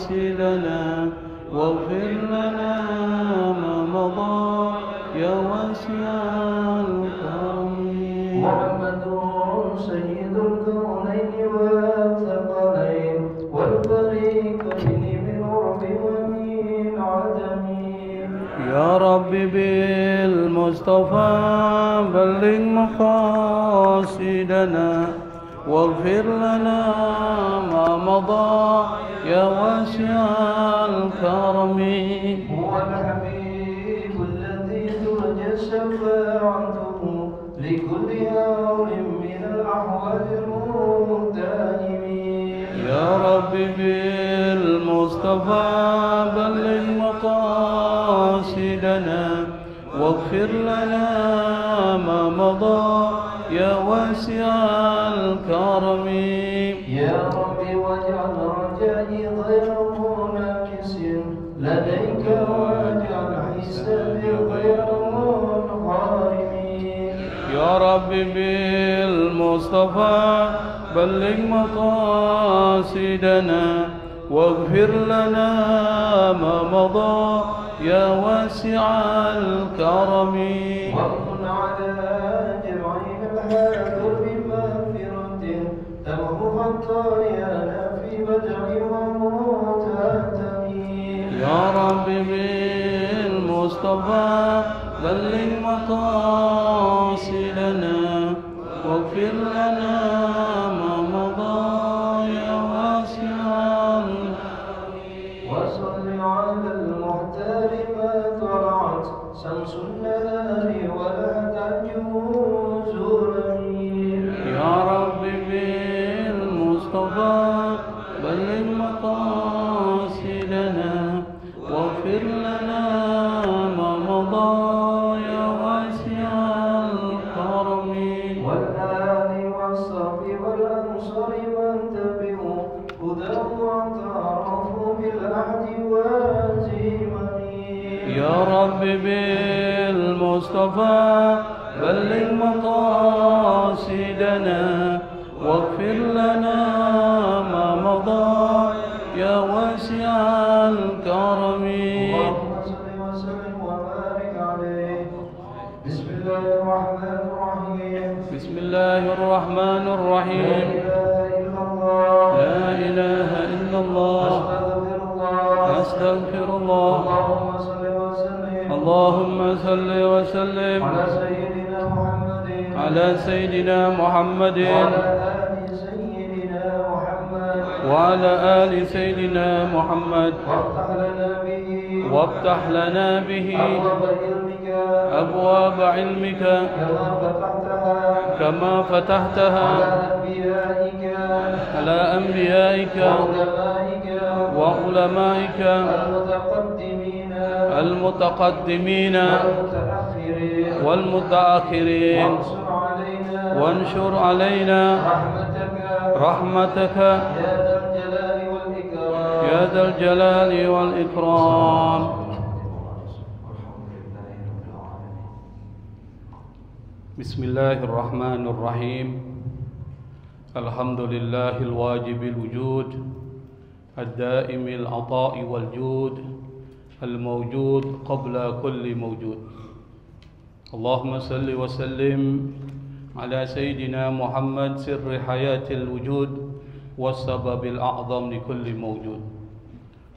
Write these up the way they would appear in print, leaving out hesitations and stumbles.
مقاصدنا واغفر لنا ما مضى يا واسع الكرم. محمد سيد الكونين والثقلين والفريقين من عرب ومن عدم. يا رب بالمصطفى بلغ مقاصدنا واغفر لنا ما مضى يا واسع الكرم. هو الحبيب الذي ترجى شفاعته لكل هول من الأحوال المدائمين. يا رب بالمصطفى بلغ مقاصدنا واغفر لنا ما مضى يا واسع الكرم. يا رب واجعل رجائي غير مناكس لديك واجعل حسابي غير منحرم. يا رب بالمصطفى بلغ مقاصدنا واغفر لنا ما مضى يا واسع الكرم. وكن على جمعنا الحاضر بمغفرة تمحو خطايانا في بدع ومتهتم. يا رب بالمصطفى بلغ مقاصدنا واغفر لنا ما مضى يا واسع الكرم. وصل على المختار ما طلعت شمس النهار ولا تعجوز رميم. يا رب بالمصطفى بلغ مقاصدنا واغفر لنا ما مضى يا واسع الكرم. والآل والصحب والأنصار من تبعوا هداه واعترفوا بالعهد والزمن. يا رب بالمصطفى بلغ مقاصدنا واغفر لنا ما مضى يا واسع الكرم. اللهم صل وسلم وبارك عليه. بسم الله الرحمن الرحيم. بسم الله الرحمن لا الرحيم. إله إلا الله. لا إله إلا الله. أستغفر الله. أستغفر الله. اللهم صل وسلم اللهم صل وسلم على سيدنا محمد على سيدنا محمد وعلى آل سيدنا محمد. وعلى آل سيدنا محمد وافتح لنا به وافتح لنا به أبواب علمك أبواب علمك كما فتحتها على أنبيائك وعلمائك المتقدمين والمتأخرين وانشر علينا رحمتك يا ذا الجلال والإكرام. بسم الله الرحمن الرحيم. الحمد لله الواجب الوجود الدائم العطاء والجود الموجود قبل كل موجود. اللهم صل وسلم على سيدنا محمد سر حياة الوجود والسبب الأعظم لكل موجود.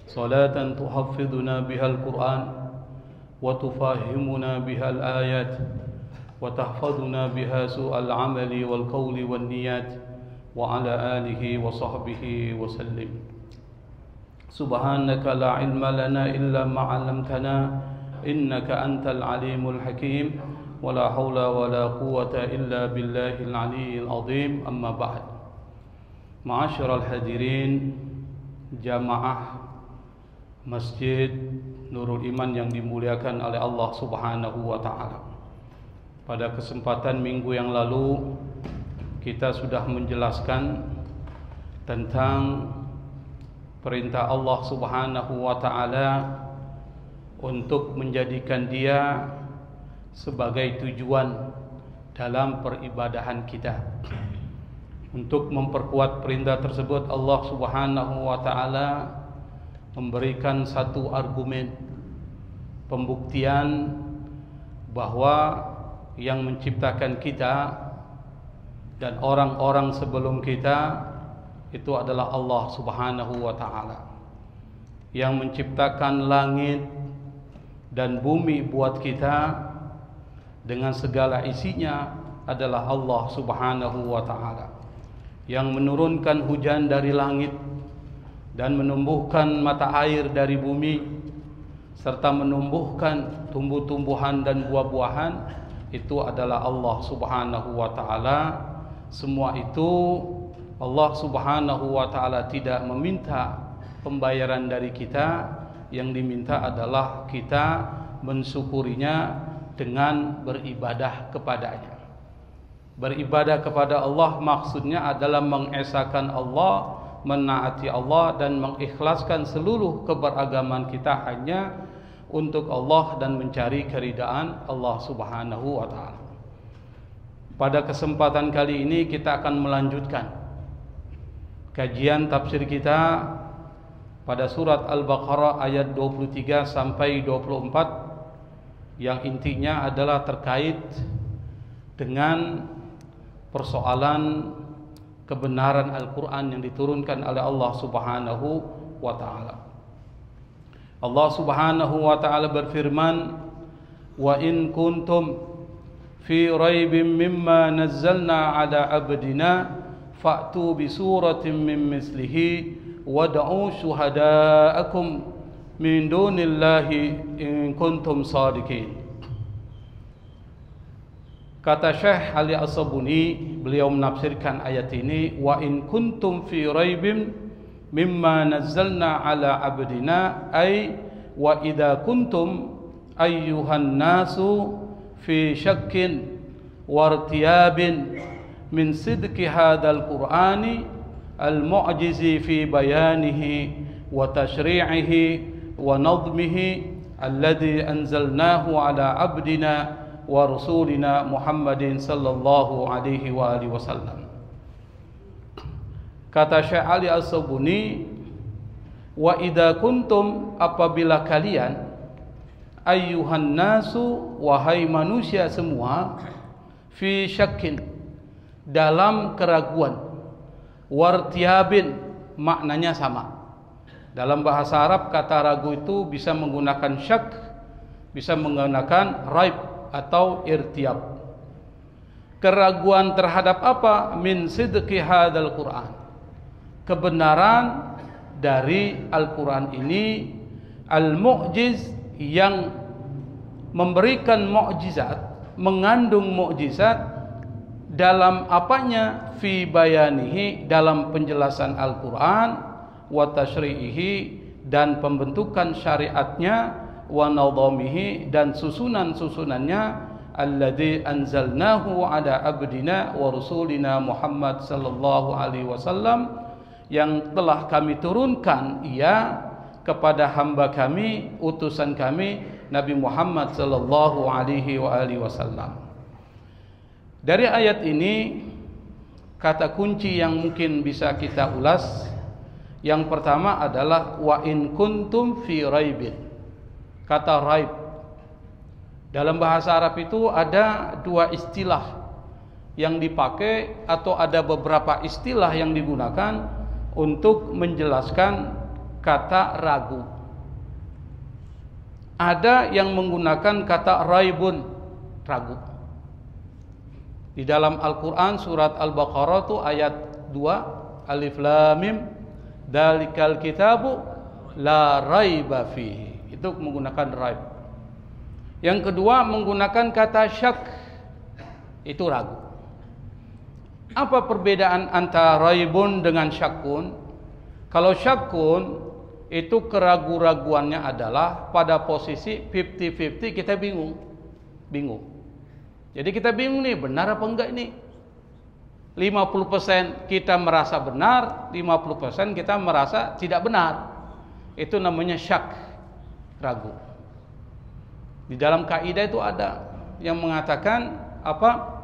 صلاة تحفظنا بها القرآن وتفهمنا بها الآيات وتحفظنا بها سوء العمل والقول والنيات وعلى آله وصحبه وسلم. سبحانك لا علم لنا إلا ما علمتنا إنك أنت العليم الحكيم ولا حول ولا قوة إلا بالله العلي العظيم. أما بعد. معاشر الhadirin jamaah Masjid Nurul Iman yang dimuliakan oleh Allah Subhanahu wa taala. Pada kesempatan minggu yang lalu kita sudah menjelaskan tentang perintah Allah Subhanahu wa taala untuk menjadikan dia sebagai tujuan dalam peribadahan kita. Untuk memperkuat perintah tersebut, Allah Subhanahu wa taala memberikan satu argumen pembuktian bahwa yang menciptakan kita dan orang-orang sebelum kita itu adalah Allah Subhanahu wa ta'ala. Yang menciptakan langit dan bumi buat kita dengan segala isinya adalah Allah Subhanahu wa ta'ala. Yang menurunkan hujan dari langit dan menumbuhkan mata air dari bumi serta menumbuhkan tumbuh-tumbuhan dan buah-buahan, itu adalah Allah Subhanahu wa ta'ala. Semua itu Allah Subhanahu wa ta'ala tidak meminta pembayaran dari kita. Yang diminta adalah kita mensyukurinya dengan beribadah kepadanya. Beribadah kepada Allah maksudnya adalah mengesahkan Allah, menaati Allah, dan mengikhlaskan seluruh keberagaman kita hanya untuk Allah dan mencari keridaan Allah Subhanahu wa ta'ala. Pada kesempatan kali ini kita akan melanjutkan kajian tafsir kita pada surat Al-Baqarah ayat 23 sampai 24, yang intinya adalah terkait dengan persoalan kebenaran Al-Quran yang diturunkan oleh Allah Subhanahu wa ta'ala. Allah Subhanahu wa ta'ala berfirman, wa in kuntum fi raibin mimma nazzalna ala abdina fa'tu bi suratin min mislihi wad'u syuhada'akum min dunillahi in kuntum sadiqin. Kata Syekh Ali As-Sabuni, beliau menafsirkan ayat ini, wa in kuntum fi raibin mimma nazzalna ala abdina, ay wa idza kuntum ayyuhan nasu fi syakkin wartiyabin min sidqi hadzal qur'ani al-mu'jizi fi bayanihi wa tashri'ihi wa nadmihi alladhi anzalnahu ala abdina wa rasulina Muhammadin sallallahu alaihi wa alihi wasallam. Kata Syekh Ali As-Sabuni, wa idza kuntum, apabila kalian, ayyuhan nasu, wahai manusia semua, fi syakkin, dalam keraguan, wartiyabin, maknanya sama. Dalam bahasa Arab kata ragu itu bisa menggunakan syak, bisa menggunakan raib atau irtiab. Keraguan terhadap apa? Min sidqi hadzal Qur'an, kebenaran dari Al-Quran ini, al-mu'jiz, yang memberikan mukjizat, mengandung mukjizat dalam apanya? Fi bayanihi, dalam penjelasan Al-Quran, wa tashri'ihi, dan pembentukan syariatnya, wa nadhamihi, dan susunan-susunannya, alladzi anzalnahu ala abdina wa rasulina Muhammad sallallahu alaihi wasallam, yang telah kami turunkan ia kepada hamba kami, utusan kami Nabi Muhammad sallallahu alaihi wasallam. Dari ayat ini kata kunci yang mungkin bisa kita ulas, yang pertama adalah wa in kuntum fi raibin. Kata raib dalam bahasa Arab itu ada dua istilah yang dipakai, atau ada beberapa istilah yang digunakan untuk menjelaskan kata ragu. Ada yang menggunakan kata raibun, ragu. Di dalam Al-Quran surat Al-Baqarah itu ayat 2, Alif Lam Mim, Dzalikal kitabu la raiba fihi, itu menggunakan raib. Yang kedua menggunakan kata syak, itu ragu. Apa perbedaan antara raibun dengan syakun? Kalau syakun itu keraguan-raguannya adalah pada posisi 50-50, kita bingung. Jadi kita bingung nih, benar apa enggak ini? 50% kita merasa benar, 50% kita merasa tidak benar. Itu namanya syak, ragu. Di dalam kaidah itu ada yang mengatakan apa?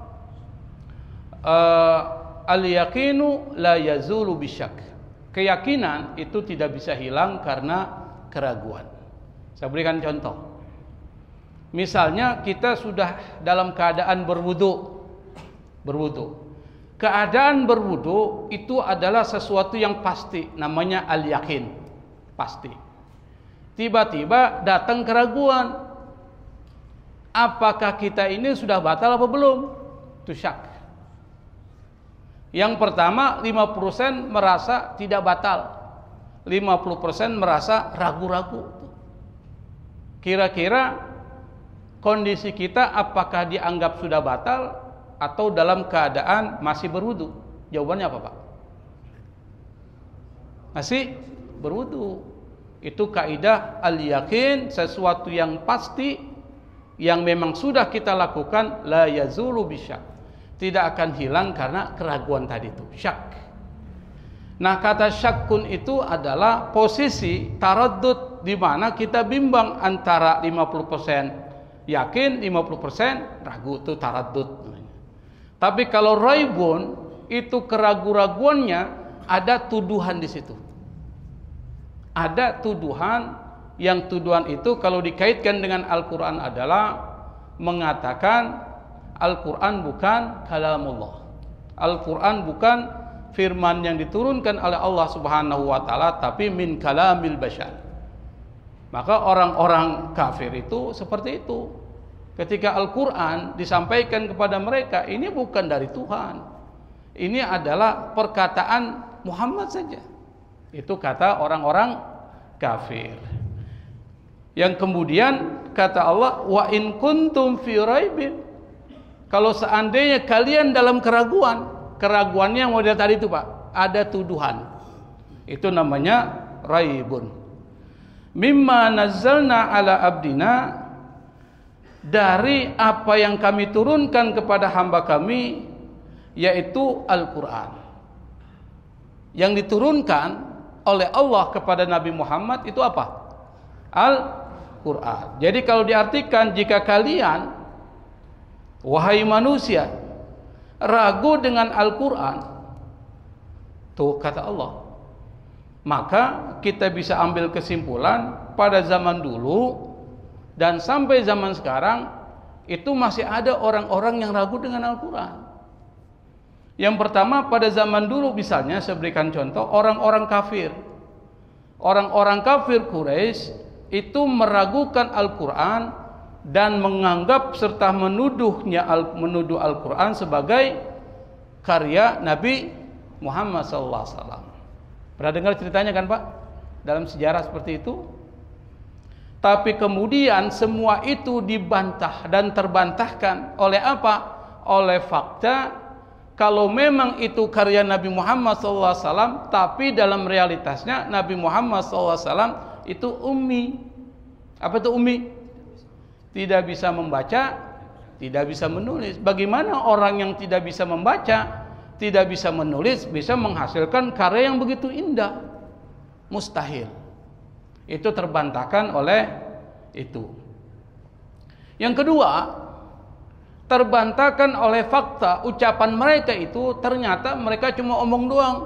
Al-yaqinu la yazulu bisyak. Keyakinan itu tidak bisa hilang karena keraguan. Saya berikan contoh. Misalnya kita sudah dalam keadaan berwudu. Keadaan berwudu itu adalah sesuatu yang pasti, namanya al-yakin, pasti. Tiba-tiba datang keraguan. Apakah kita ini sudah batal apa belum? Itu syak. Yang pertama 50% merasa tidak batal, 50% merasa ragu-ragu. Kira-kira kondisi kita apakah dianggap sudah batal atau dalam keadaan masih berwudu? Jawabannya apa, Pak? Masih berwudu. Itu kaidah al-yakin, sesuatu yang pasti yang memang sudah kita lakukan, la yazulu bisyak, tidak akan hilang karena keraguan tadi itu, syak. Nah, kata syakkun itu adalah posisi taraddud, di mana kita bimbang antara 50% yakin, 50% ragu, itu taraddud. Tapi kalau raibun, itu keraguan-raguannya ada tuduhan di situ. Ada tuduhan, yang tuduhan itu kalau dikaitkan dengan Al-Quran adalah mengatakan Al-Quran bukan kalamullah. Al-Quran bukan firman yang diturunkan oleh Allah Subhanahu wa taala, tapi min kalamil bashar. Maka orang-orang kafir itu seperti itu. Ketika Al-Quran disampaikan kepada mereka, ini bukan dari Tuhan. Ini adalah perkataan Muhammad saja. Itu kata orang-orang kafir. Yang kemudian kata Allah, wa in kuntum fi raibin, kalau seandainya kalian dalam keraguan, keraguannya model tadi itu, Pak, ada tuduhan, itu namanya raibun. Mimma nazzalna ala abdina, dari apa yang kami turunkan kepada hamba kami, yaitu Al-Quran. Yang diturunkan oleh Allah kepada Nabi Muhammad itu apa? Al-Quran. Jadi kalau diartikan, jika kalian, wahai manusia, ragu dengan Al-Quran, tuh kata Allah, maka kita bisa ambil kesimpulan pada zaman dulu dan sampai zaman sekarang itu masih ada orang-orang yang ragu dengan Al-Quran. Yang pertama, pada zaman dulu misalnya, saya berikan contoh, orang-orang kafir. Orang-orang kafir Quraisy itu meragukan Al-Quran dan menganggap serta menuduh Al-Quran sebagai karya Nabi Muhammad SAW. Pernah dengar ceritanya kan, Pak? Dalam sejarah seperti itu. Tapi kemudian semua itu dibantah dan terbantahkan oleh apa? Oleh fakta kalau memang itu karya Nabi Muhammad SAW, tapi dalam realitasnya Nabi Muhammad SAW itu ummi. Apa itu ummi? Tidak bisa membaca, tidak bisa menulis. Bagaimana orang yang tidak bisa membaca, tidak bisa menulis, bisa menghasilkan karya yang begitu indah? Mustahil. Itu terbantahkan oleh itu. Yang kedua, terbantahkan oleh fakta ucapan mereka itu ternyata mereka cuma omong doang.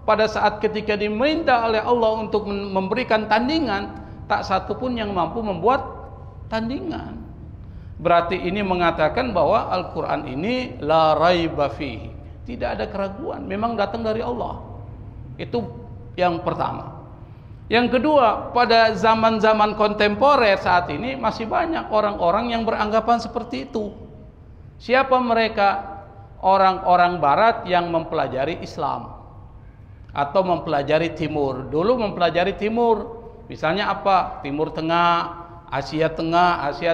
Pada saat ketika diminta oleh Allah untuk memberikan tandingan, tak satu pun yang mampu membuat tandingan. Berarti ini mengatakan bahwa Al-Quran ini la raiba fihi, tidak ada keraguan, memang datang dari Allah. Itu yang pertama. Yang kedua, pada zaman-zaman kontemporer saat ini masih banyak orang-orang yang beranggapan seperti itu. Siapa mereka? Orang-orang barat yang mempelajari Islam atau mempelajari Timur. Dulu mempelajari Timur, misalnya apa? Timur Tengah, Asia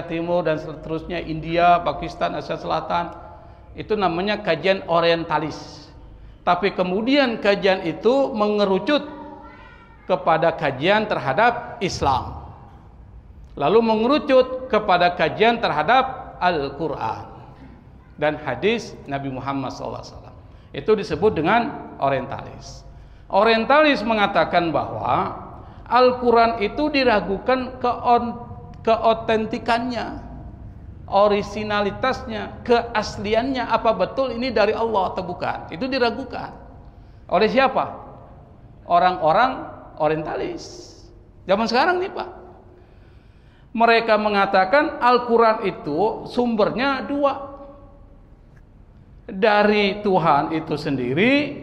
Timur, dan seterusnya, India, Pakistan, Asia Selatan. Itu namanya kajian orientalis. Tapi kemudian kajian itu mengerucut kepada kajian terhadap Islam, lalu mengerucut kepada kajian terhadap Al-Quran dan hadis Nabi Muhammad SAW. Itu disebut dengan orientalis. Orientalis mengatakan bahwa Al-Quran itu diragukan keotentikannya, orisinalitasnya, keasliannya, apa betul ini dari Allah atau bukan. Itu diragukan oleh siapa? Orang-orang orientalis. Zaman sekarang nih Pak. Mereka mengatakan Al-Quran itu sumbernya dua. Dari Tuhan itu sendiri,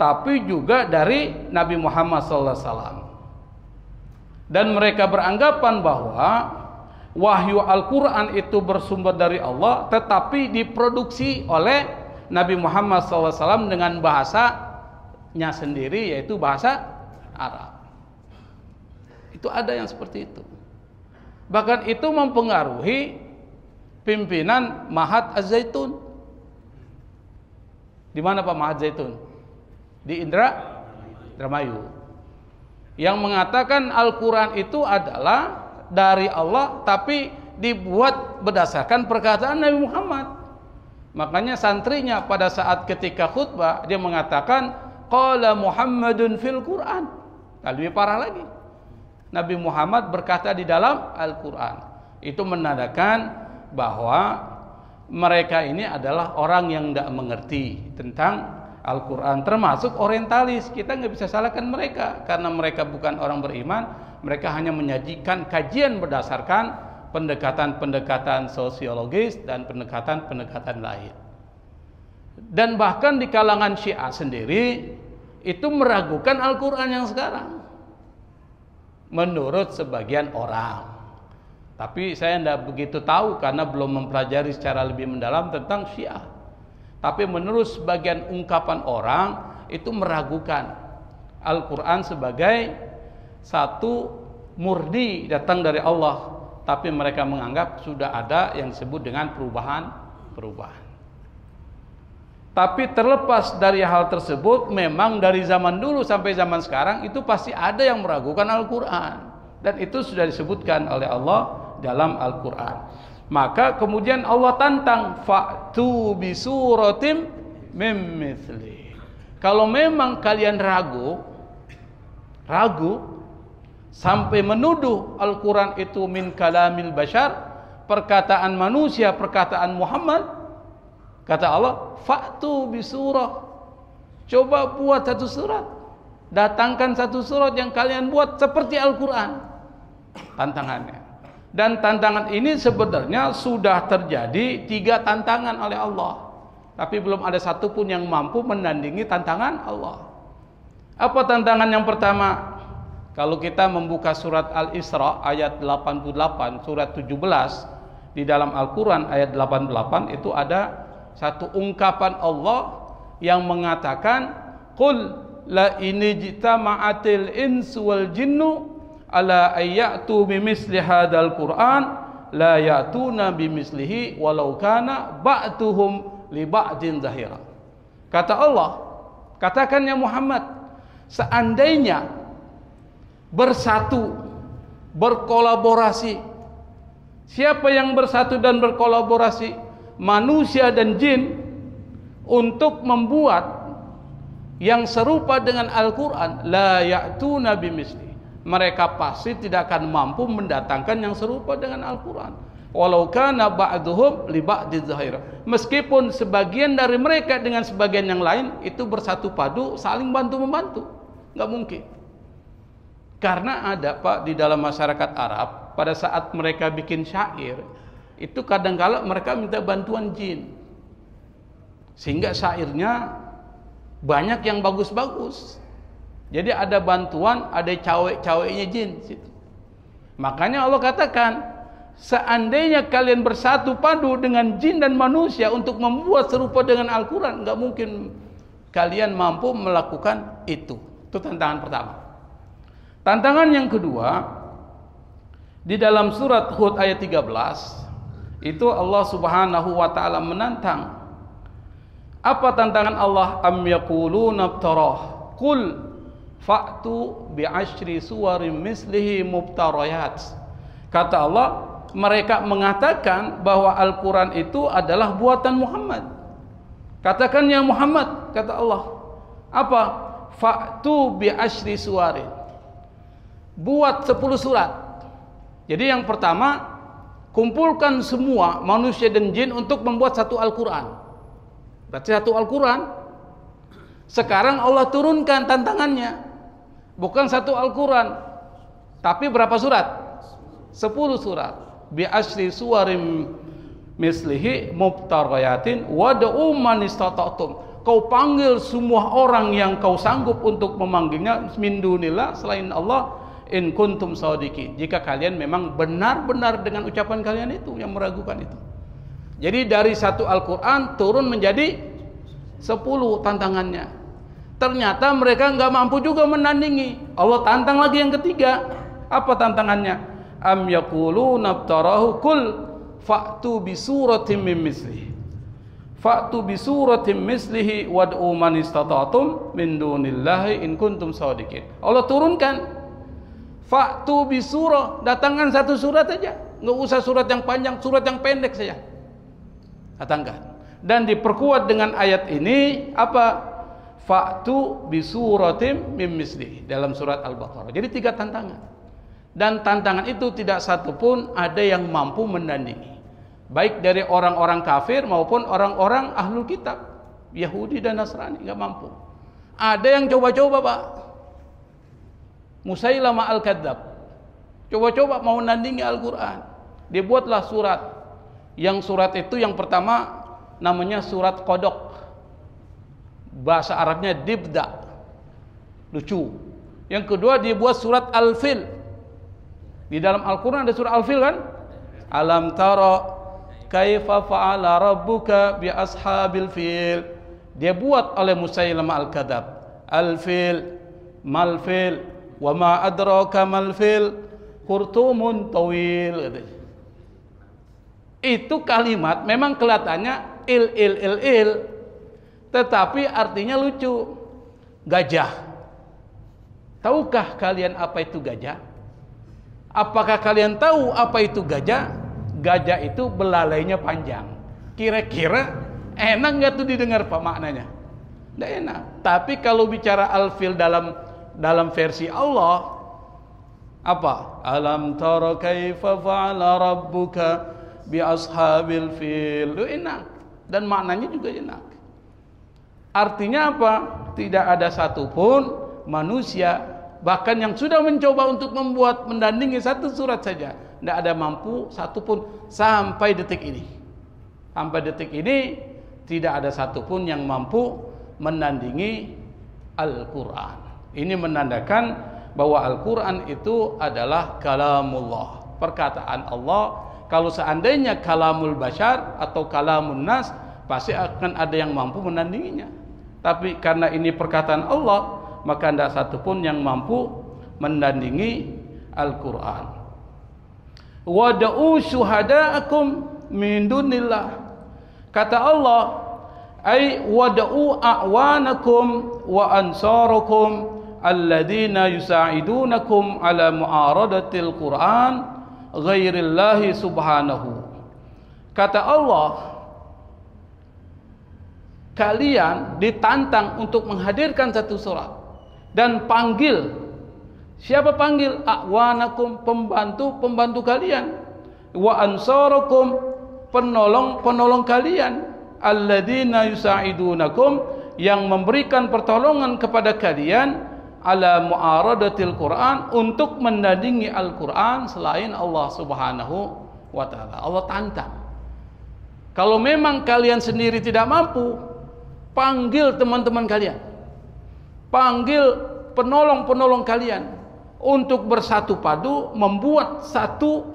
tapi juga dari Nabi Muhammad SAW. Dan mereka beranggapan bahwa wahyu Al-Quran itu bersumber dari Allah, tetapi diproduksi oleh Nabi Muhammad SAW dengan bahasanya sendiri, yaitu bahasa Arab. Itu ada yang seperti itu. Bahkan itu mempengaruhi pimpinan Mahat Az-Zaitun. Di mana Pak Mahat Zaitun? Di Indramayu. Yang mengatakan Al-Quran itu adalah dari Allah, tapi dibuat berdasarkan perkataan Nabi Muhammad. Makanya santrinya pada saat ketika khutbah, dia mengatakan qala Muhammadun fil Quran. Lebih parah lagi, Nabi Muhammad berkata di dalam Al-Quran. Itu menandakan bahwa mereka ini adalah orang yang tidak mengerti tentang Al-Quran, termasuk orientalis. Kita nggak bisa salahkan mereka, karena mereka bukan orang beriman. Mereka hanya menyajikan kajian berdasarkan pendekatan-pendekatan sosiologis dan pendekatan-pendekatan lain. Dan bahkan di kalangan Syiah sendiri itu meragukan Al-Quran yang sekarang, menurut sebagian orang. Tapi saya tidak begitu tahu karena belum mempelajari secara lebih mendalam tentang Syiah. Tapi menurut sebagian ungkapan orang itu meragukan Al-Quran sebagai satu murni datang dari Allah. Tapi mereka menganggap sudah ada yang disebut dengan perubahan. Tapi terlepas dari hal tersebut, memang dari zaman dulu sampai zaman sekarang itu pasti ada yang meragukan Al-Quran. Dan itu sudah disebutkan oleh Allah dalam Al-Quran. Maka kemudian Allah tantang, fa'tu bi suratim mim mithli. Kalau memang kalian ragu sampai menuduh Al-Quran itu min kalamil bashar, perkataan manusia, perkataan Muhammad, kata Allah, fa'tu bi surah. Coba buat satu surat, datangkan satu surat yang kalian buat seperti Al-Quran. Tantangannya. Dan tantangan ini sebenarnya sudah terjadi 3 tantangan oleh Allah, tapi belum ada satupun yang mampu menandingi tantangan Allah. Apa tantangan yang pertama? Kalau kita membuka surat Al-Isra ayat 88, surat 17 di dalam Al-Quran ayat 88, itu ada satu ungkapan Allah yang mengatakan, qul la inijtama'atil insu wal jinnu ala ayyatu bimisli hadzal Qur'an la ya'tuna bimislihi walau kana ba'tuhum li ba'din zahira. Kata Allah, katakan ya Muhammad, seandainya bersatu, berkolaborasi. Siapa yang bersatu dan berkolaborasi? Manusia dan jin, untuk membuat yang serupa dengan Al-Quran, la ya'tuna bimisli. Mereka pasti tidak akan mampu mendatangkan yang serupa dengan Al-Quran. Walau kana ba'duhum li ba'din zahira. Meskipun sebagian dari mereka dengan sebagian yang lain itu bersatu padu, saling bantu-membantu. Enggak mungkin. Karena ada Pak di dalam masyarakat Arab, pada saat mereka bikin syair, itu kadang-kala mereka minta bantuan jin. Sehingga syairnya banyak yang bagus-bagus. Jadi ada bantuan, ada cawe-cawenya jin situ. Makanya Allah katakan, seandainya kalian bersatu padu dengan jin dan manusia untuk membuat serupa dengan Al-Quran, enggak mungkin kalian mampu melakukan itu. Itu tantangan pertama. Tantangan yang kedua, di dalam surat Hud ayat 13, itu Allah Subhanahu wa taala menantang. Apa tantangan Allah? Am yaquluna iftarah. Qul fa'tu bi'ashri suwarin mislihi mubtarayat. Kata Allah, mereka mengatakan bahwa Al-Quran itu adalah buatan Muhammad. Katakan ya Muhammad, kata Allah, apa? Fa'tu bi'ashri suwarin. Buat 10 surat. Jadi yang pertama, kumpulkan semua manusia dan jin untuk membuat satu Al-Quran. Berarti satu Al-Quran. Sekarang Allah turunkan tantangannya. Bukan satu Al-Quran, Tapi berapa surat? 10 surat. Bi asri suwarim mislihi mubtarayatin wad'u man istata'tum. Kau panggil semua orang yang kau sanggup untuk memanggilnya min dunillah, selain Allah, in kuntum shadiqin. Jika kalian memang benar-benar dengan ucapan kalian itu yang meragukan itu. Jadi dari satu Al-Quran turun menjadi 10 tantangannya. Ternyata mereka nggak mampu juga menandingi. Allah tantang lagi yang ketiga. Apa tantangannya? Am yaquluna iftarahu qul fa'tu bi suratin min mislihi. Fa'tu bi suratin mislihi wad'u man istata'tum min dunillahi in kuntum shadiqin. Allah turunkan fa'tu bi surah, datangkan satu surat aja. Enggak usah surat yang panjang, surat yang pendek saja. Datangkan. Dan diperkuat dengan ayat ini apa? Fa'tu bi suratin min mislihi dalam surat Al-Baqarah. Jadi 3 tantangan. Dan tantangan itu tidak satu pun ada yang mampu menandingi. Baik dari orang-orang kafir maupun orang-orang ahlul kitab, Yahudi dan Nasrani, enggak mampu. Ada yang coba-coba, Pak. Musailamah al-Kadzab coba-coba mau menandingi Al-Quran. Dibuatlah surat. Yang surat itu yang pertama namanya surat Qadok. Bahasa Arabnya Dibda. Lucu. Yang kedua dibuat surat Al-Fil. Di dalam Al-Quran ada surat Al-Fil kan? Alam tara kaifa fa'ala rabbuka bi ashabil fil. Dia buat oleh Musailamah al-Kadzab. Al-fil, mal-fil, wa ma adraka mal-fil, khurtumun tawil. Itu kalimat memang kelihatannya il, tetapi artinya lucu. Gajah. Tahukah kalian apa itu gajah? Apakah kalian tahu apa itu gajah? Gajah itu belalainya panjang. Kira-kira enak nggak tuh didengar Pak maknanya? Nggak enak. Tapi kalau bicara al-fil dalam versi Allah, apa? Alam tara kaifa fa'ala rabbuka bi ashabil fil. Itu enak dan maknanya juga enak. Artinya apa? Tidak ada satupun manusia bahkan yang sudah mencoba untuk mendandingi satu surat saja, tidak ada mampu satupun sampai detik ini. Sampai detik ini tidak ada satupun yang mampu menandingi Al-Quran. Ini menandakan bahwa Al-Quran itu adalah kalamullah, perkataan Allah. Kalau seandainya kalamul bashar atau kalamun nas, pasti akan ada yang mampu menandinginya. Tapi karena ini perkataan Allah, maka tidak satupun yang mampu menandingi Al-Quran. Wada'u syuhada'akum min dunillah. Kata Allah, ay wada'u a'wanakum wa ansarakum alladhina yusa'idunakum ala mu'aradatil Qur'an ghairillahi subhanahu. Kata Allah, kalian ditantang untuk menghadirkan satu surat dan panggil. Siapa panggil? A'wanakum, pembantu kalian. Wa ansarakum, penolong kalian. Alladzina yusa'idunakum, yang memberikan pertolongan kepada kalian ala mu'aradatil Quran, untuk menandingi Al-Quran selain Allah Subhanahu wa ta'ala. Allah tantang. Kalau memang kalian sendiri tidak mampu, panggil teman-teman kalian, panggil penolong-penolong kalian untuk bersatu padu membuat satu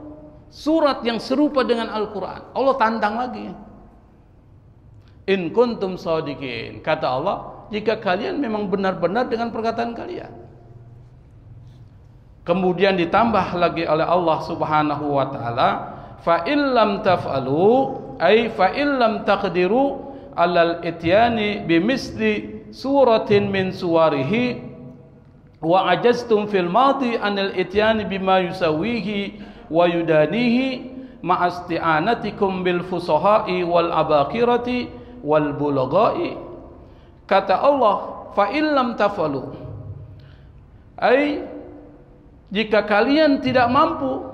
surat yang serupa dengan Al-Quran. Allah tantang lagi. In kuntum shadiqin, kata Allah, jika kalian memang benar-benar dengan perkataan kalian. Kemudian ditambah lagi oleh Allah Subhanahu wa ta'ala, fa illam taf'alu, ay fa illam taqdiru alal ityani bimisli suratin min suwarihi wa ajaztum fil madi anil ityani bima yusawihi wa yudanihi ma'asti'anatikum bil fusaha'i wal abaqirati wal bulaghai. Kata Allah, fa illam tafalu, ay jika kalian tidak mampu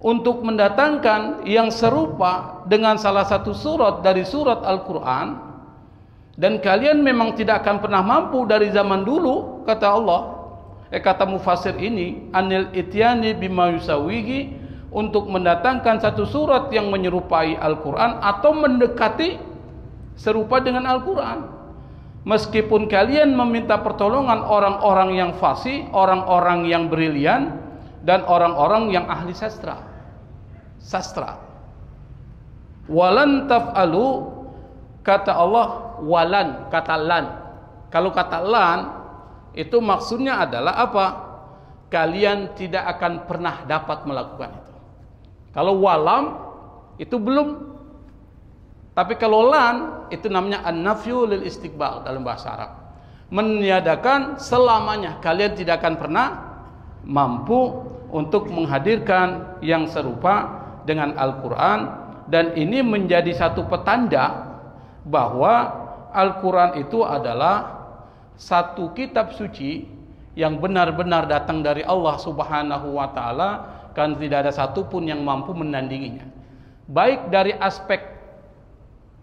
untuk mendatangkan yang serupa dengan salah satu surat dari surat Al-Quran, dan kalian memang tidak akan pernah mampu dari zaman dulu, kata Allah, Kata mufasir ini, anil ityani bima yusawihi, untuk mendatangkan satu surat yang menyerupai Al-Quran atau mendekati serupa dengan Al-Quran. Meskipun kalian meminta pertolongan orang-orang yang fasih, orang-orang yang brilian, dan orang-orang yang ahli sastra. Walan taf'alu, kata Allah, walan, kata lan. Kalau kata lan, itu maksudnya adalah apa? Kalian tidak akan pernah dapat melakukan itu. Kalau walam itu belum. Tapi kalau lan itu namanya an-nafyu lil istiqbal dalam bahasa Arab. Meniadakan selamanya. Kalian tidak akan pernah mampu untuk menghadirkan yang serupa dengan Al-Quran. Dan ini menjadi satu petanda bahwa Al-Quran itu adalah satu kitab suci yang benar-benar datang dari Allah Subhanahu wa ta'ala, kan tidak ada satupun yang mampu menandinginya, baik dari aspek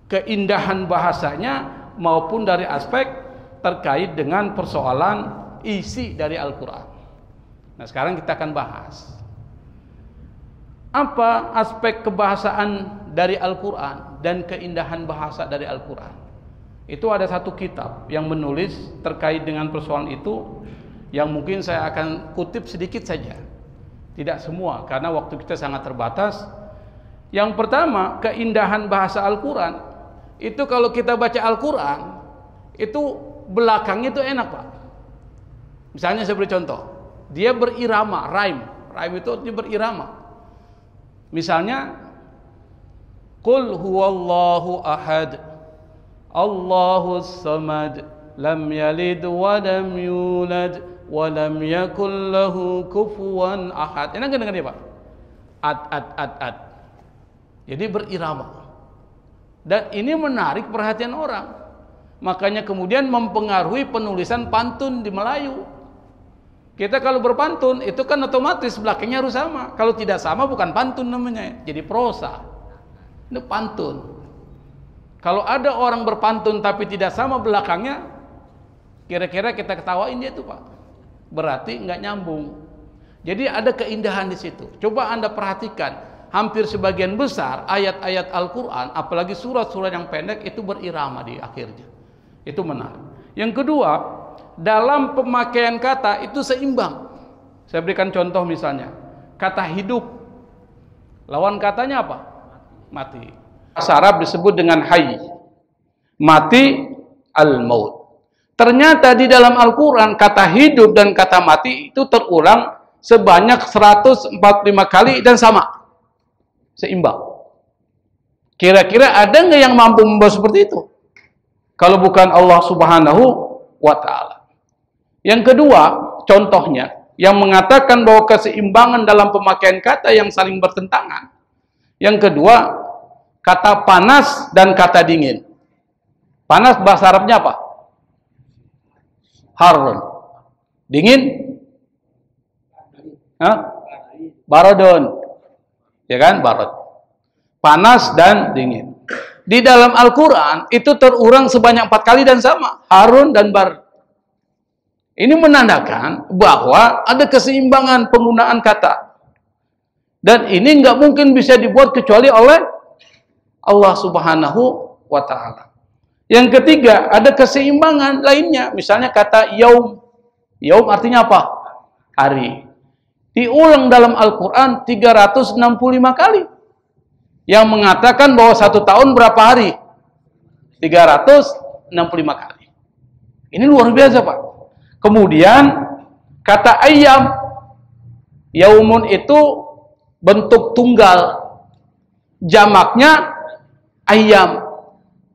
keindahan bahasanya maupun dari aspek terkait dengan persoalan isi dari Al-Quran. Nah, sekarang kita akan bahas apa aspek kebahasaan dari Al-Quran dan keindahan bahasa dari Al-Quran. Itu ada satu kitab yang menulis terkait dengan persoalan itu, yang mungkin saya akan kutip sedikit saja, tidak semua karena waktu kita sangat terbatas. Yang pertama, keindahan bahasa Al-Quran itu kalau kita baca Al-Quran itu belakangnya itu enak, Pak. Misalnya saya beri contoh, dia berirama, rhyme itu artinya berirama. Misalnya, Qul huwallahu ahad, Allahus samad, lam yalid wa lam yulad wa lam yakul lahu kufuwan ahad. Enak kan dengannya, Pak? Ad. Jadi berirama. Dan ini menarik perhatian orang. Makanya kemudian mempengaruhi penulisan pantun di Melayu. Kita kalau berpantun itu kan otomatis belakangnya harus sama. Kalau tidak sama bukan pantun namanya, jadi prosa. Itu pantun. Kalau ada orang berpantun tapi tidak sama belakangnya, kira-kira kita ketawain dia tuh, Pak. Berarti nggak nyambung. Jadi ada keindahan di situ. Coba Anda perhatikan, hampir sebagian besar ayat-ayat Al-Quran, apalagi surat-surat yang pendek, itu berirama di akhirnya. Itu menarik. Yang kedua, dalam pemakaian kata itu seimbang. Saya berikan contoh misalnya, kata hidup, lawan katanya apa? Mati. Bahasa Arab disebut dengan hayy, mati, al-maut. Ternyata di dalam Al-Quran kata hidup dan kata mati itu terulang sebanyak 145 kali dan sama, seimbang. Kira-kira ada nggak yang mampu membawa seperti itu? Kalau bukan Allah Subhanahu wa ta'ala. Yang kedua, contohnya yang mengatakan bahwa keseimbangan dalam pemakaian kata yang saling bertentangan. Yang kedua, kata panas dan kata dingin. Panas bahasa Arabnya apa? Harun. Dingin? Barodon. Ya kan? Barod. Panas dan dingin. Di dalam Al-Quran itu terurang sebanyak 4 kali dan sama. Harun dan Barod. Ini menandakan bahwa ada keseimbangan penggunaan kata. Dan ini nggak mungkin bisa dibuat kecuali oleh Allah Subhanahu wa ta'ala. Yang ketiga, ada keseimbangan lainnya. Misalnya kata yaum. Yaum artinya apa? Hari. Diulang dalam Al-Quran 365 kali. Yang mengatakan bahwa 1 tahun berapa hari? 365 kali. Ini luar biasa, Pak. Kemudian kata ayam, yaumun itu bentuk tunggal, jamaknya ayam.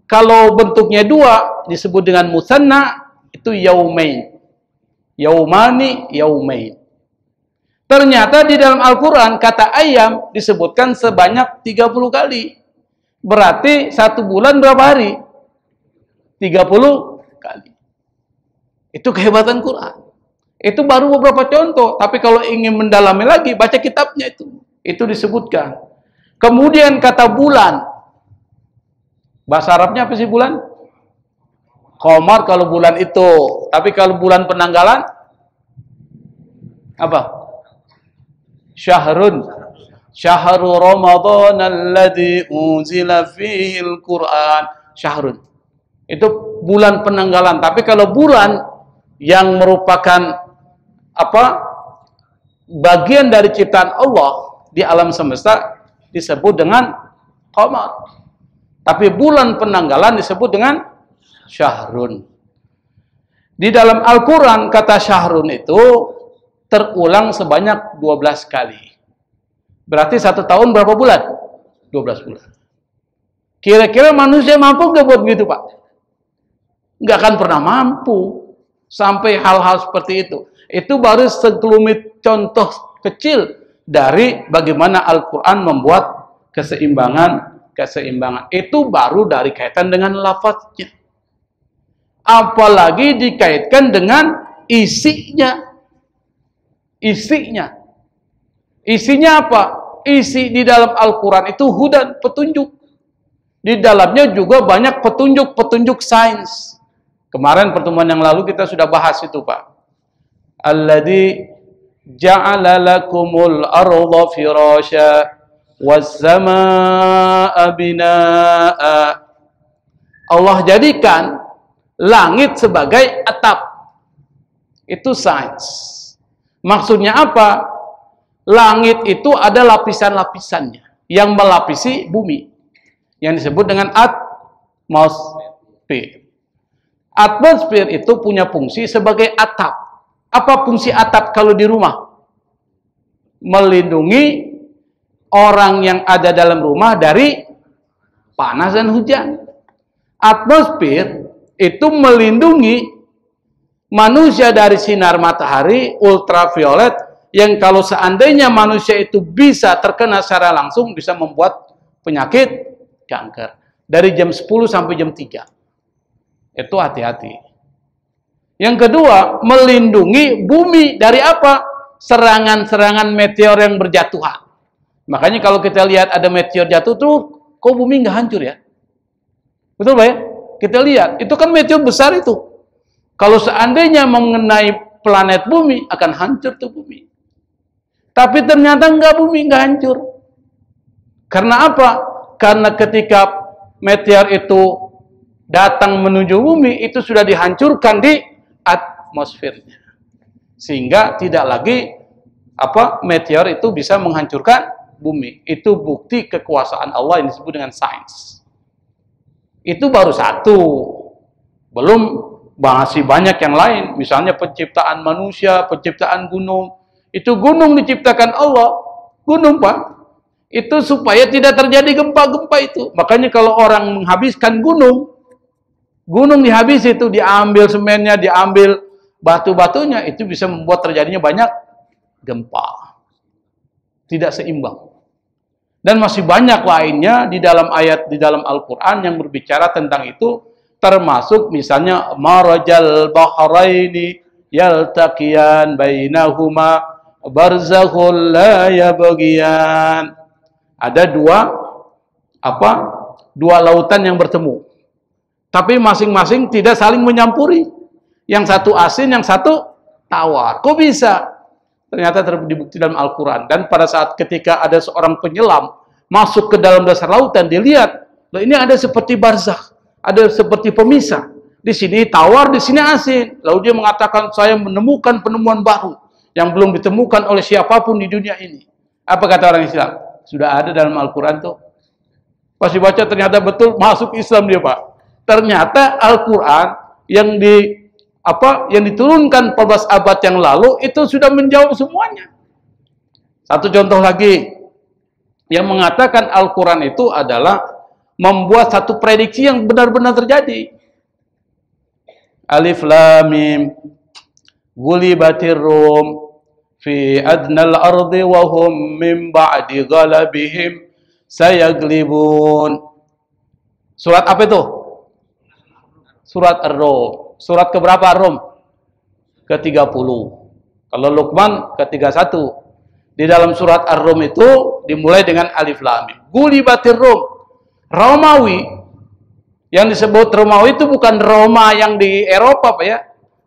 Kalau bentuknya 2 disebut dengan musanna, itu yaumain, yaumani, yaumain. Ternyata di dalam Al-Quran kata ayam disebutkan sebanyak 30 kali. Berarti 1 bulan berapa hari? 30 kali. Itu kehebatan Quran. Itu baru beberapa contoh. Tapi kalau ingin mendalami lagi, baca kitabnya itu. Itu disebutkan. Kemudian kata bulan. Bahasa Arabnya apa sih bulan? Qamar kalau bulan itu. Tapi kalau bulan penanggalan? Apa? Syahrun. Syahrul Ramadan alladzi unzila fihi al-Qur'an. Syahrun. Itu bulan penanggalan. Tapi kalau bulan yang merupakan bagian dari ciptaan Allah di alam semesta disebut dengan qamar. Tapi bulan penanggalan disebut dengan syahrun. Di dalam Al-Quran kata syahrun itu terulang sebanyak 12 kali. Berarti 1 tahun berapa bulan? 12 bulan. Kira-kira manusia mampu nggak buat begitu, Pak? Nggak akan pernah mampu sampai hal-hal seperti itu. Itu baru sekelumit contoh kecil dari bagaimana Al-Quran membuat keseimbangan. Itu baru dari kaitan dengan lafaznya. Apalagi dikaitkan dengan isinya. Isinya apa? Isi di dalam Al-Quran itu hudan, petunjuk. Di dalamnya juga banyak petunjuk-petunjuk sains. Kemarin pertemuan yang lalu kita sudah bahas itu, Pak. Alladzi ja'ala lakumul arda firasya was-samaa'a binaa'a. Allah jadikan langit sebagai atap. Itu sains. Maksudnya apa? Langit itu ada lapisan-lapisannya yang melapisi bumi, yang disebut dengan atmosfer. Atmosfer itu punya fungsi sebagai atap. Apa fungsi atap kalau di rumah? Melindungi orang yang ada dalam rumah dari panas dan hujan. Atmosfer itu melindungi manusia dari sinar matahari ultraviolet, yang kalau seandainya manusia itu bisa terkena secara langsung bisa membuat penyakit kanker. Dari jam 10 sampai jam 3. Itu hati-hati. Yang kedua, melindungi bumi dari apa? Serangan-serangan meteor yang berjatuhan. Makanya kalau kita lihat ada meteor jatuh tuh, kok bumi nggak hancur ya? Betul Pak ya? Kita lihat, itu kan meteor besar itu. Kalau seandainya mengenai planet bumi, akan hancur tuh bumi. Tapi ternyata bumi nggak hancur. Karena apa? Karena ketika meteor itu datang menuju bumi, itu sudah dihancurkan di atmosfernya. Sehingga tidak lagi meteor itu bisa menghancurkan bumi. Itu bukti kekuasaan Allah yang disebut dengan sains. Itu baru satu. Belum masih banyak yang lain. Misalnya penciptaan manusia, penciptaan gunung. Itu gunung diciptakan Allah. Gunung, Pak. Itu supaya tidak terjadi gempa-gempa itu. Makanya kalau orang menghabiskan gunung dihabis itu, diambil semennya, diambil batu-batunya, itu bisa membuat terjadinya banyak gempa. Tidak seimbang. Dan masih banyak lainnya di dalam ayat di dalam Al-Quran yang berbicara tentang itu, termasuk misalnya marajal bahraini yaltaqiyan bainahuma barzakhul la yabghiyan. Ada dua lautan yang bertemu. Tapi masing-masing tidak saling menyampuri. Yang satu asin, yang satu tawar. Kok bisa? Ternyata terbukti dalam Al-Quran. Dan pada saat ketika ada seorang penyelam masuk ke dalam dasar lautan, dilihat, loh ini ada seperti barzakh, ada seperti pemisah. Di sini tawar, di sini asin. Lalu dia mengatakan, saya menemukan penemuan baru yang belum ditemukan oleh siapapun di dunia ini. Apa kata orang Islam? Sudah ada dalam Al-Quran tuh. Pas dibaca ternyata betul masuk Islam dia, Pak. Ternyata Al-Quran yang diturunkan 14 abad yang lalu itu sudah menjawab semuanya. Satu contoh lagi yang mengatakan Al-Quran itu adalah membuat satu prediksi yang benar-benar terjadi. Alif Lam Mim Ghulibatir Rum fi adnal ardi wa hum min ba'di ghalabihim sayaglibun. Surat apa itu? Surat Ar-Rum. Surat keberapa Ar-Rum? Ke-30. Kalau Luqman ke-31. Di dalam surat Ar-Rum itu dimulai dengan Alif Lam Mim. Ghulibatir Rum. Romawi. Yang disebut Romawi itu bukan Roma yang di Eropa, Pak ya.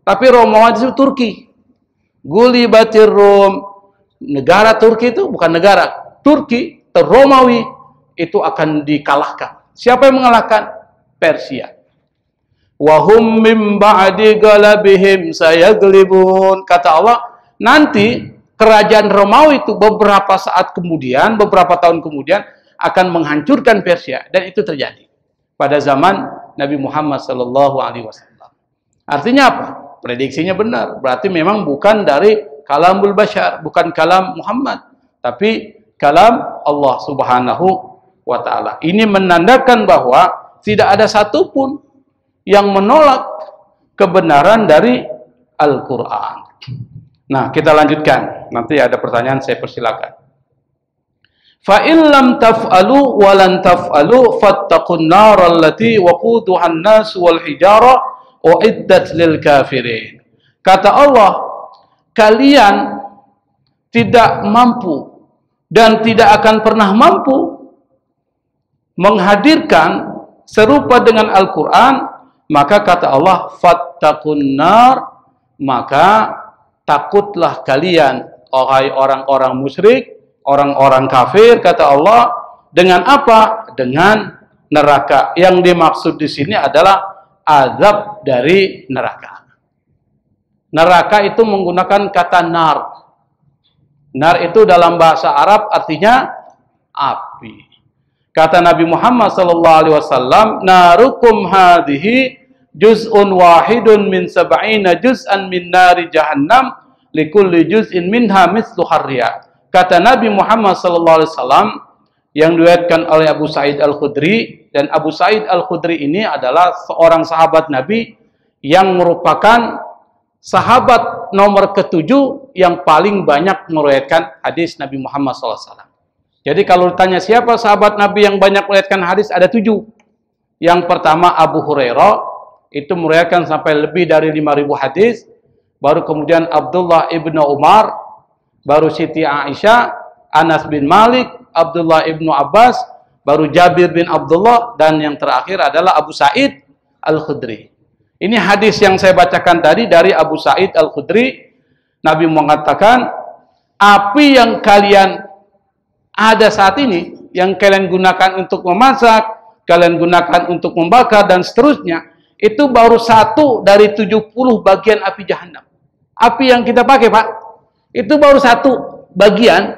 Tapi Romawi itu Turki. Gulibatir Rum. Negara Turki itu bukan negara. Turki, Romawi itu akan dikalahkan. Siapa yang mengalahkan? Persia. Wahum mim ba'di galabihim sayaglibun. Kata Allah, nanti kerajaan Romawi itu beberapa saat kemudian, beberapa tahun kemudian akan menghancurkan Persia, dan itu terjadi pada zaman Nabi Muhammad SAW. Artinya apa? Prediksinya benar. Berarti memang bukan dari kalamul bashar, bukan kalam Muhammad, tapi kalam Allah Subhanahu wa Ta'ala. Ini menandakan bahwa tidak ada satupun yang menolak kebenaran dari Al-Quran. Nah, kita lanjutkan. Nanti ada pertanyaan, saya persilakan. Fa in lam taf'alu wa lan taf'alu fattaqun nar allati waquduha an-nas wal hijara uiddat lil kafirin. Kata Allah, kalian tidak mampu dan tidak akan pernah mampu menghadirkan serupa dengan Al-Quran, maka kata Allah, fattaqun nar, maka takutlah kalian, wahai orang-orang musyrik, orang-orang kafir, kata Allah, dengan apa? Dengan neraka. Yang dimaksud di sini adalah azab dari neraka. Neraka itu menggunakan kata nar. Nar itu dalam bahasa Arab artinya api. Kata Nabi Muhammad SAW, narukum hadhihi juz'un wahidun min sab'ina juz'an min nari jahannam likulli juz'in minha mithlu harriya. Kata Nabi Muhammad SAW yang diriwayatkan oleh Abu Sa'id Al-Khudri, dan Abu Sa'id Al-Khudri ini adalah seorang sahabat Nabi yang merupakan sahabat nomor ke-7 yang paling banyak meriwayatkan hadis Nabi Muhammad SAW. Jadi kalau ditanya siapa sahabat Nabi yang banyak meriwayatkan hadis, ada 7. Yang pertama Abu Hurairah, itu meriwayatkan sampai lebih dari 5.000 hadis. Baru kemudian Abdullah ibnu Umar, baru Siti Aisyah, Anas bin Malik, Abdullah ibnu Abbas, baru Jabir bin Abdullah, dan yang terakhir adalah Abu Sa'id Al-Khudri. Ini hadis yang saya bacakan tadi dari Abu Sa'id Al-Khudri. Nabi mengatakan, api yang kalian ada saat ini, yang kalian gunakan untuk memasak, kalian gunakan untuk membakar, dan seterusnya, itu baru 1 dari 70 bagian api jahanam. Api yang kita pakai, Pak, itu baru 1 bagian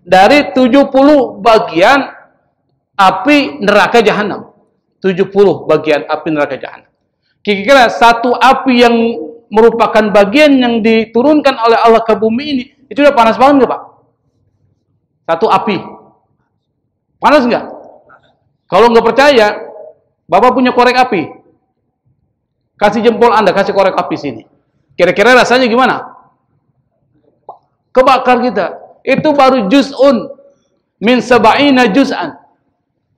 dari 70 bagian api neraka jahanam. 70 bagian api neraka jahanam. Kira-kira 1 api yang merupakan bagian yang diturunkan oleh Allah ke bumi ini, itu udah panas banget nggak, Pak? 1 api. Panas nggak? Kalau nggak percaya, Bapak punya korek api. Kasih jempol Anda, kasih korek api sini. Kira-kira rasanya gimana? Kebakar kita. Itu baru juz'un min sab'ina juz'an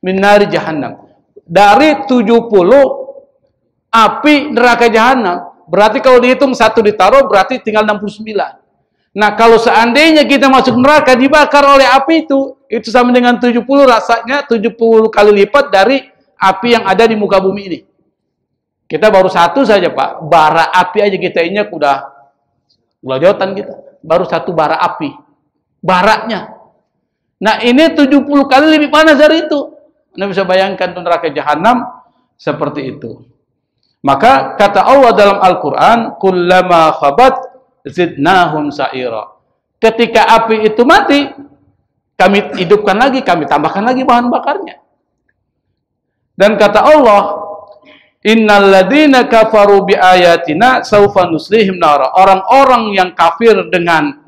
min nari jahannam. Dari 70 api neraka jahanam, berarti kalau dihitung 1 ditaruh, berarti tinggal 69. Nah, kalau seandainya kita masuk neraka dibakar oleh api itu sama dengan 70, rasanya 70 kali lipat dari api yang ada di muka bumi ini. Kita baru 1 saja, Pak. Bara api aja kita injak udah jotan kita. Baru 1 bara api. Baraknya. Nah, ini 70 kali lebih panas dari itu. Anda bisa bayangkan tuh neraka jahanam seperti itu. Maka kata Allah dalam Al-Quran, kullama khabat zidnahum sa'ira. Ketika api itu mati, kami hidupkan lagi, kami tambahkan lagi bahan bakarnya. Dan kata Allah, innal ladzina kafaru bi ayatina saufa nuslihim nara. Orang-orang yang kafir dengan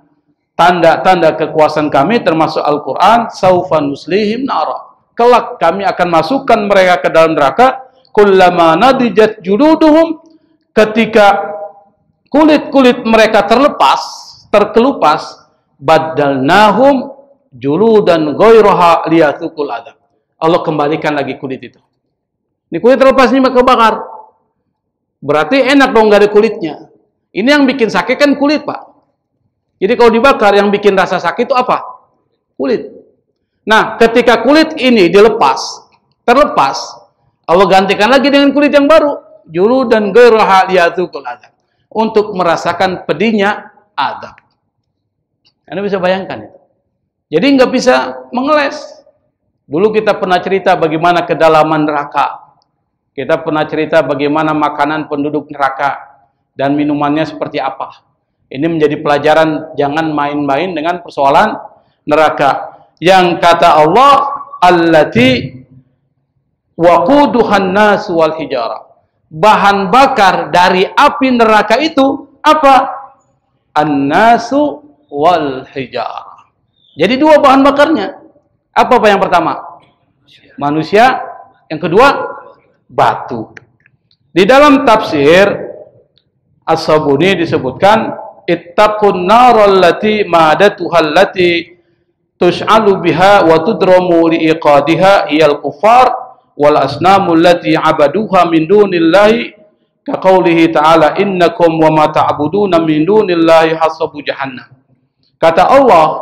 tanda-tanda kekuasaan kami termasuk Al-Quran, saufa nuslihim nara. Kelak kami akan masukkan mereka ke dalam neraka. Kullama nadijat juluduhum, ketika kulit-kulit mereka terkelupas, badalnahum juludan ghairaha liyatuqul adab. Allah kembalikan lagi kulit itu. Ini kulit terlepas ini kebakar. Berarti enak dong nggak ada kulitnya. Ini yang bikin sakit kan kulit, Pak. Jadi kalau dibakar yang bikin rasa sakit itu apa? Kulit. Nah, ketika kulit ini terlepas, Allah gantikan lagi dengan kulit yang baru, juludan ghairaha liyatuqul adab, untuk merasakan pedihnya adab. Anda bisa bayangkan itu. Jadi nggak bisa mengeles. Dulu kita pernah cerita bagaimana kedalaman neraka. Kita pernah cerita bagaimana makanan penduduk neraka dan minumannya seperti apa. Ini menjadi pelajaran, jangan main-main dengan persoalan neraka. Yang kata Allah, allati waquduhan nas wal hijara. Bahan bakar dari api neraka itu apa? An-nasu wal hijara. Jadi dua bahan bakarnya. Apa yang pertama? Manusia. Yang kedua, batu. Di dalam tafsir As-Sabuni disebutkan, ittaqun naral lati madatuhal lati tus'alu biha wa tudramu liiqadiha iyal kufar wal asnamul lati abaduha min dunillahi ka qaulihi ta'ala innakum wa ma ta'buduna min dunillahi hasabu jahannam. Kata Allah,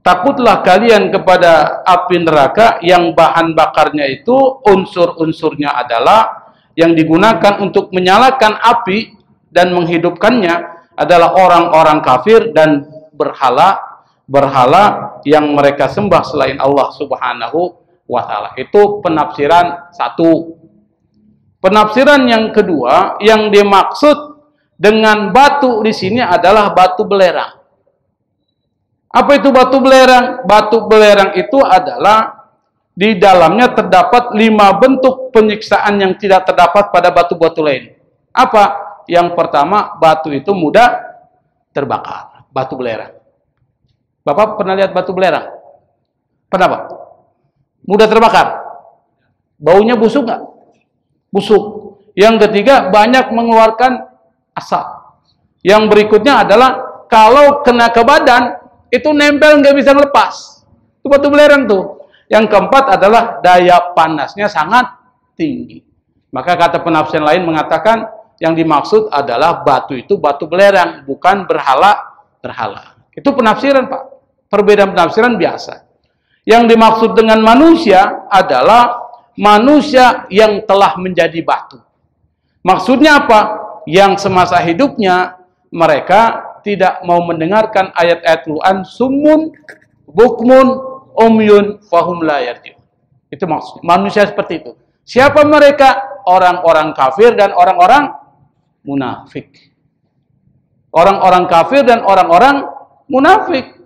takutlah kalian kepada api neraka yang bahan bakarnya itu unsur-unsurnya adalah yang digunakan untuk menyalakan api dan menghidupkannya adalah orang-orang kafir dan berhala yang mereka sembah selain Allah Subhanahu wa ta'ala. Itu penafsiran satu. Penafsiran yang kedua, yang dimaksud dengan batu di sini adalah batu belerang. Apa itu batu belerang? Batu belerang itu adalah di dalamnya terdapat 5 bentuk penyiksaan yang tidak terdapat pada batu-batu lain. Apa? Yang pertama, batu itu mudah terbakar. Batu belerang. Bapak pernah lihat batu belerang? Pernah, Pak? Mudah terbakar. Baunya busuk nggak? Busuk. Yang ketiga, banyak mengeluarkan asap. Yang berikutnya adalah kalau kena ke badan, itu nempel nggak bisa ngelepas. Itu batu belerang tuh. Yang keempat adalah daya panasnya sangat tinggi. Maka kata penafsiran lain mengatakan yang dimaksud adalah batu itu batu belerang, bukan berhala. Itu penafsiran, Pak. Perbedaan penafsiran biasa. Yang dimaksud dengan manusia adalah manusia yang telah menjadi batu. Maksudnya apa? Yang semasa hidupnya mereka tidak mau mendengarkan ayat-ayat Quran, summun, bukmun, umyun, fahum la yarji'un. Itu maksud manusia seperti itu. Siapa mereka? Orang-orang kafir dan orang-orang munafik. Orang-orang kafir dan orang-orang munafik.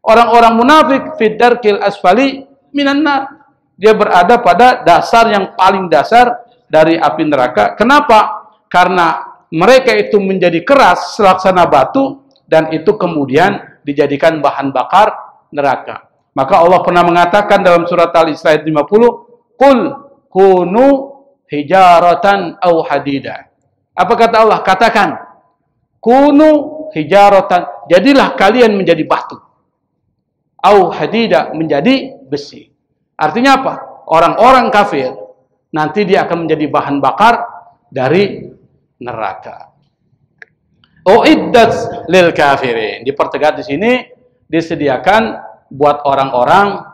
Orang-orang munafik fid darkil asfali minan nar. Dia berada pada dasar yang paling dasar dari api neraka. Kenapa? Karena mereka itu menjadi keras selaksana batu dan itu kemudian dijadikan bahan bakar neraka. Maka Allah pernah mengatakan dalam surat Al-Isra ayat 50, "Qul kunu hijaratan aw hadida." Apa kata Allah? Katakan, kunu hijaratan, jadilah kalian menjadi batu. Aw hadida, menjadi besi. Artinya apa? Orang-orang kafir nanti dia akan menjadi bahan bakar dari neraka. Uiddat lil kafirin. Dipertegas di sini disediakan buat orang-orang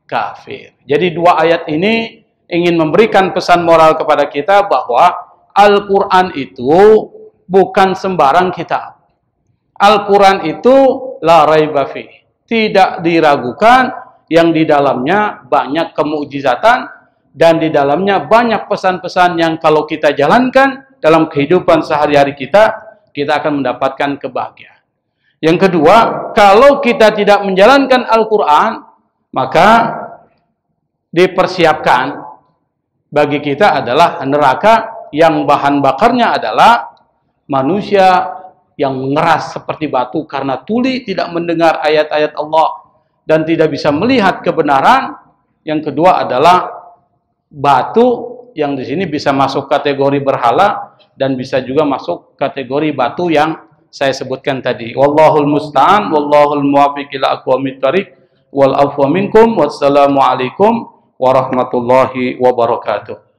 kafir. Jadi dua ayat ini ingin memberikan pesan moral kepada kita bahwa Al-Qur'an itu bukan sembarang kitab. Al-Qur'an itu la raiba fi. Tidak diragukan, yang di dalamnya banyak kemukjizatan dan di dalamnya banyak pesan-pesan yang kalau kita jalankan dalam kehidupan sehari-hari kita akan mendapatkan kebahagiaan. Yang kedua, kalau kita tidak menjalankan Al-Quran, maka dipersiapkan bagi kita adalah neraka yang bahan bakarnya adalah manusia yang mengeras seperti batu karena tuli, tidak mendengar ayat-ayat Allah dan tidak bisa melihat kebenaran. Yang kedua adalah batu yang di sini bisa masuk kategori berhala dan bisa juga masuk kategori batu yang saya sebutkan tadi. Wallahul musta'an, wallahul muwaffiq ila aqwamit thariq, wal afwa minkum, wassalamu alaikum warahmatullahi wabarakatuh.